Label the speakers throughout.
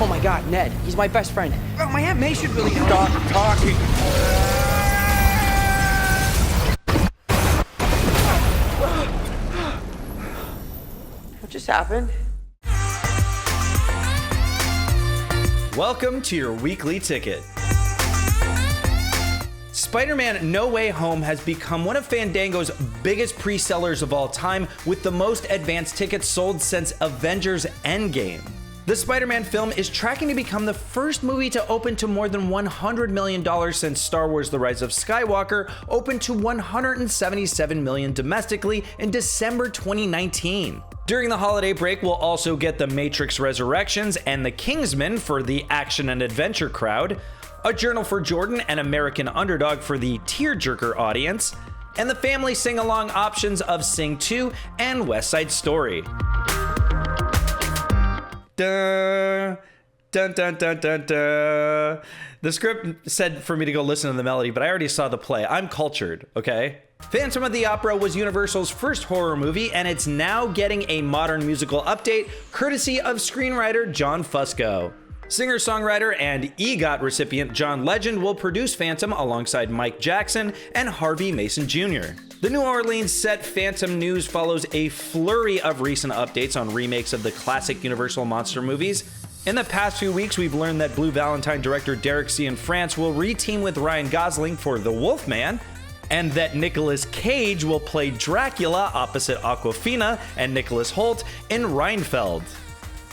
Speaker 1: Oh my God, Ned. He's my best friend.
Speaker 2: Oh, my Aunt May should really know.
Speaker 1: Stop talking. What just happened?
Speaker 3: Welcome to your weekly ticket. Spider-Man No Way Home has become one of Fandango's biggest pre-sellers of all time, with the most advance tickets sold since Avengers Endgame. The Spider-Man film is tracking to become the first movie to open to more than $100 million since Star Wars The Rise of Skywalker opened to $177 million domestically in December 2019. During the holiday break, we'll also get The Matrix Resurrections and The Kingsman for the action and adventure crowd, A Journal for Jordan and American Underdog for the tearjerker audience, and the family sing-along options of Sing 2 and West Side Story. Dun, dun, dun, dun, dun, dun. The script said for me to go listen to the melody, but I already saw the play. I'm cultured, okay? Phantom of the Opera was Universal's first horror movie, and it's now getting a modern musical update courtesy of screenwriter John Fusco. Singer-songwriter and EGOT recipient John Legend will produce Phantom alongside Mike Jackson and Harvey Mason Jr. The New Orleans set Phantom news follows a flurry of recent updates on remakes of the classic Universal monster movies. In the past few weeks, we've learned that Blue Valentine director Derek Cianfrance will re-team with Ryan Gosling for The Wolfman, and that Nicolas Cage will play Dracula opposite Awkwafina and Nicholas Hoult in Reinfeld.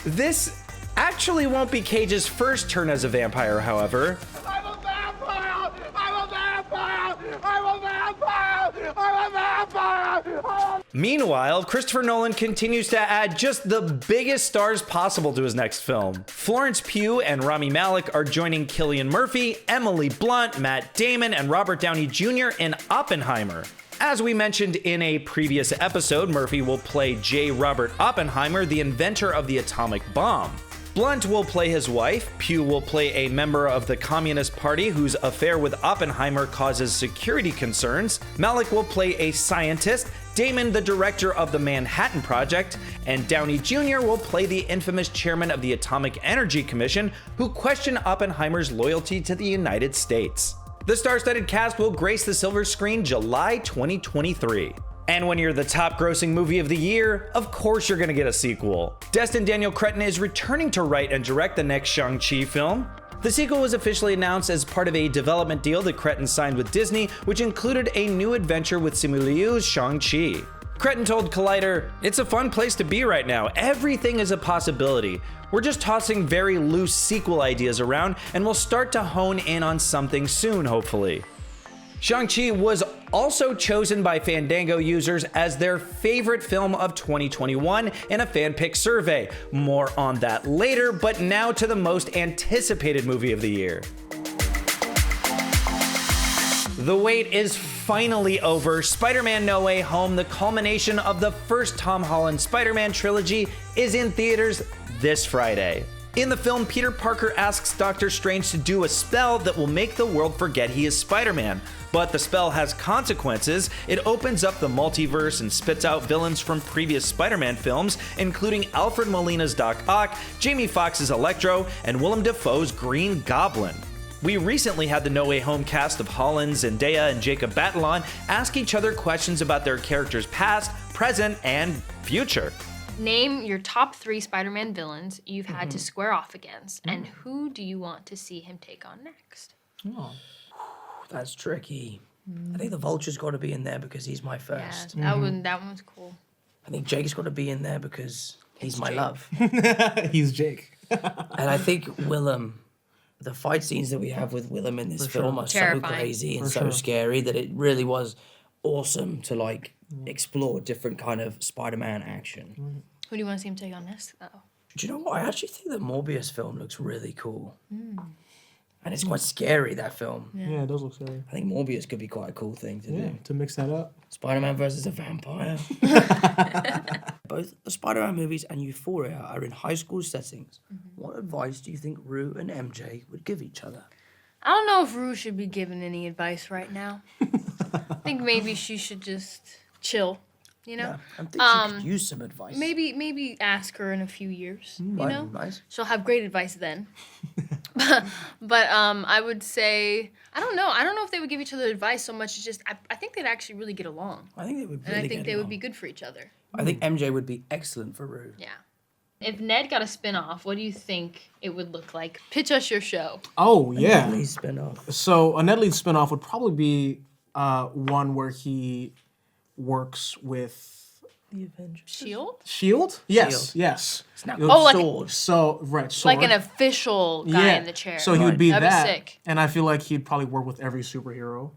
Speaker 3: This actually won't be Cage's first turn as a vampire, however.
Speaker 4: I'm a vampire! I'm a vampire! I'm a vampire! I'm a vampire!
Speaker 3: Meanwhile, Christopher Nolan continues to add just the biggest stars possible to his next film. Florence Pugh and Rami Malek are joining Cillian Murphy, Emily Blunt, Matt Damon, and Robert Downey Jr. in Oppenheimer. As we mentioned in a previous episode, Murphy will play J. Robert Oppenheimer, the inventor of the atomic bomb. Blunt will play his wife, Pugh will play a member of the Communist Party whose affair with Oppenheimer causes security concerns, Malek will play a scientist, Damon the director of the Manhattan Project, and Downey Jr. will play the infamous chairman of the Atomic Energy Commission who questioned Oppenheimer's loyalty to the United States. The star-studded cast will grace the silver screen July 2023. And when you're the top grossing movie of the year, of course you're gonna get a sequel. Destin Daniel Cretton is returning to write and direct the next Shang-Chi film. The sequel was officially announced as part of a development deal that Cretton signed with Disney, which included a new adventure with Simu Liu's Shang-Chi. Cretton told Collider, "It's a fun place to be right now. Everything is a possibility. We're just tossing very loose sequel ideas around, and we'll start to hone in on something soon, hopefully." Shang-Chi was also chosen by Fandango users as their favorite film of 2021 in a fan pick survey. More on that later, but now to the most anticipated movie of the year. The wait is finally over. Spider-Man No Way Home, the culmination of the first Tom Holland Spider-Man trilogy, is in theaters this Friday. In the film, Peter Parker asks Doctor Strange to do a spell that will make the world forget he is Spider-Man. But the spell has consequences. It opens up the multiverse and spits out villains from previous Spider-Man films, including Alfred Molina's Doc Ock, Jamie Foxx's Electro, and Willem Dafoe's Green Goblin. We recently had the No Way Home cast of Holland, Zendaya, and Jacob Batalon ask each other questions about their characters' past, present, and future.
Speaker 5: Name your top 3 Spider-Man villains you've had to square off against, and who do you want to see him take on next?
Speaker 2: Oh, that's tricky. I think the Vulture's got to be in there because he's my first.
Speaker 5: Yeah, that one was cool.
Speaker 2: I think Jake's got to be in there because he's my love.
Speaker 6: He's Jake.
Speaker 2: And I think Willem, the fight scenes that we have with Willem in this film are
Speaker 5: Terrifying.
Speaker 2: so crazy and so scary that it really was awesome to like explore different kind of Spider-Man action.
Speaker 5: Who do you want to see him take on next, though?
Speaker 2: Do you know what? I actually think the Morbius film looks really cool. And it's quite scary, that film.
Speaker 6: Yeah, it does look scary.
Speaker 2: I think Morbius could be quite a cool thing to do.
Speaker 6: To mix that up.
Speaker 2: Spider-Man versus a vampire. Both the Spider-Man movies and Euphoria are in high school settings. What advice do you think Rue and MJ would give each other?
Speaker 5: I don't know if Rue should be given any advice right now. I think maybe she should just chill, You know,
Speaker 2: I think she could use some advice.
Speaker 5: maybe ask her in a few years. You
Speaker 2: Right,
Speaker 5: know,
Speaker 2: nice.
Speaker 5: she'll have great advice then. But I would say I don't know if they would give each other advice so much. It's just I think they'd actually really get along,
Speaker 2: I think they would.
Speaker 5: and
Speaker 2: Really
Speaker 5: I think
Speaker 2: get
Speaker 5: they would
Speaker 2: along.
Speaker 5: be good for each other.
Speaker 2: I think MJ would be excellent for Rue.
Speaker 5: Yeah. If Ned got a spin-off, what do you think it would look like? Pitch us your show.
Speaker 6: Oh yeah.
Speaker 2: Please spin off.
Speaker 6: So a Ned Leeds spinoff would probably be one where he works with
Speaker 2: The Avengers.
Speaker 5: Shield?
Speaker 6: Shield. Yes,
Speaker 2: Shield.
Speaker 6: yes.
Speaker 2: It's not
Speaker 5: Oh, like-
Speaker 2: sword.
Speaker 6: So right, sword.
Speaker 5: Like an official guy in the chair.
Speaker 6: So he would be
Speaker 5: That'd be
Speaker 6: that,
Speaker 5: sick.
Speaker 6: and I feel like he'd probably work with every superhero,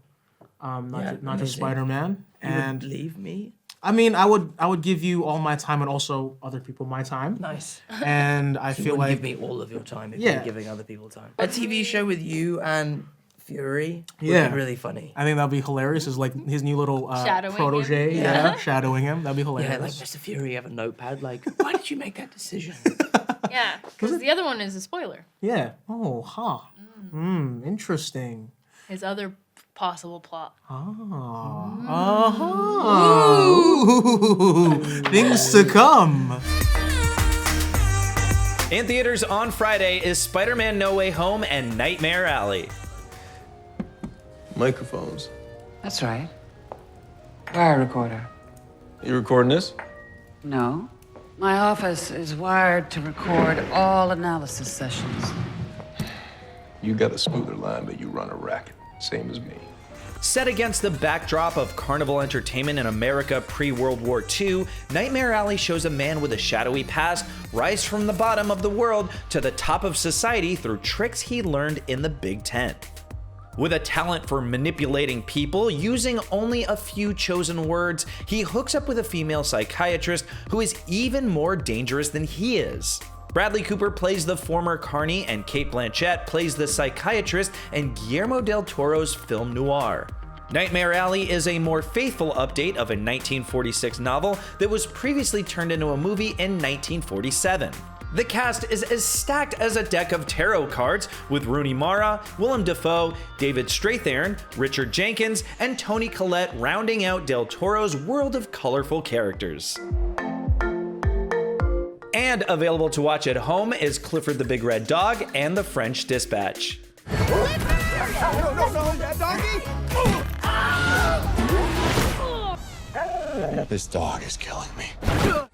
Speaker 6: not
Speaker 2: Yeah,
Speaker 6: just
Speaker 2: amazing.
Speaker 6: Spider-Man.
Speaker 2: You would
Speaker 6: And
Speaker 2: leave me.
Speaker 6: I mean, I would give you all my time and also other people my time.
Speaker 2: Nice.
Speaker 6: And I
Speaker 2: You
Speaker 6: feel
Speaker 2: wouldn't
Speaker 6: like
Speaker 2: give me all of your time if
Speaker 6: Yeah.
Speaker 2: you're giving other people time. A TV show with you and Fury would
Speaker 6: Yeah.
Speaker 2: be really funny.
Speaker 6: I think that'd be hilarious. Is like his new little
Speaker 5: Shadowing
Speaker 6: protege,
Speaker 5: him.
Speaker 6: yeah, shadowing him. That'd be hilarious.
Speaker 2: Yeah, like Mr. Fury have a notepad. Like, why did you make that decision?
Speaker 5: Yeah, because the other one is a spoiler.
Speaker 6: Yeah. Oh, huh. Interesting.
Speaker 5: His other possible plot.
Speaker 6: Ooh. Things to come.
Speaker 3: In theaters on Friday is Spider-Man No Way Home and Nightmare Alley.
Speaker 7: Microphones.
Speaker 8: That's right. Wire recorder.
Speaker 7: You recording this?
Speaker 8: No. My office is wired to record all analysis sessions.
Speaker 7: You got a smoother line, but you run a racket. Same as me.
Speaker 3: Set against the backdrop of carnival entertainment in America pre-World War II, Nightmare Alley shows a man with a shadowy past rise from the bottom of the world to the top of society through tricks he learned in the Big Tent. With a talent for manipulating people, using only a few chosen words, he hooks up with a female psychiatrist who is even more dangerous than he is. Bradley Cooper plays the former carny, and Cate Blanchett plays the psychiatrist in Guillermo del Toro's film noir. Nightmare Alley is a more faithful update of a 1946 novel that was previously turned into a movie in 1947. The cast is as stacked as a deck of tarot cards, with Rooney Mara, Willem Dafoe, David Strathairn, Richard Jenkins, and Toni Collette rounding out Del Toro's world of colorful characters. And available to watch at home is Clifford the Big Red Dog and The French Dispatch.
Speaker 7: This dog is killing me.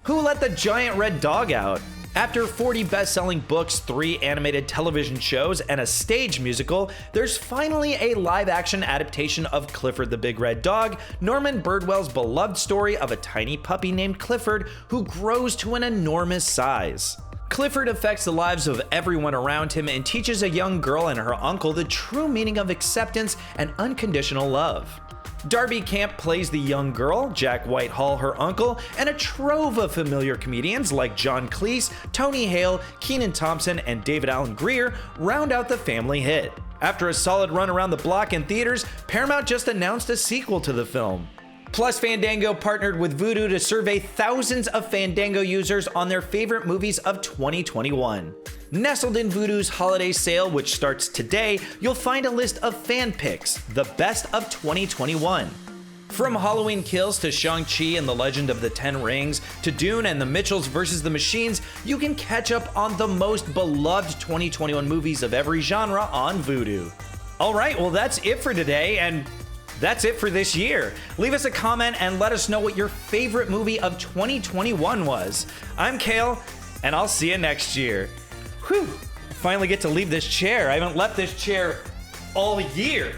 Speaker 3: Who let the giant red dog out? After 40 best-selling books, 3 animated television shows, and a stage musical, there's finally a live-action adaptation of Clifford the Big Red Dog, Norman Birdwell's beloved story of a tiny puppy named Clifford who grows to an enormous size. Clifford affects the lives of everyone around him and teaches a young girl and her uncle the true meaning of acceptance and unconditional love. Darby Camp plays the young girl, Jack Whitehall her uncle, and a trove of familiar comedians like John Cleese, Tony Hale, Kenan Thompson, and David Alan Grier round out the family hit. After a solid run around the block in theaters, Paramount just announced a sequel to the film. Plus, Fandango partnered with Vudu to survey thousands of Fandango users on their favorite movies of 2021. Nestled in Vudu's holiday sale, which starts today, you'll find a list of fan picks, the best of 2021. From Halloween Kills to Shang-Chi and the Legend of the Ten Rings to Dune and the Mitchells vs. the Machines, you can catch up on the most beloved 2021 movies of every genre on Vudu. All right, well that's it for today, and that's it for this year. Leave us a comment and let us know what your favorite movie of 2021 was. I'm Kale, and I'll see you next year. Whew, I finally get to leave this chair. I haven't left this chair all year.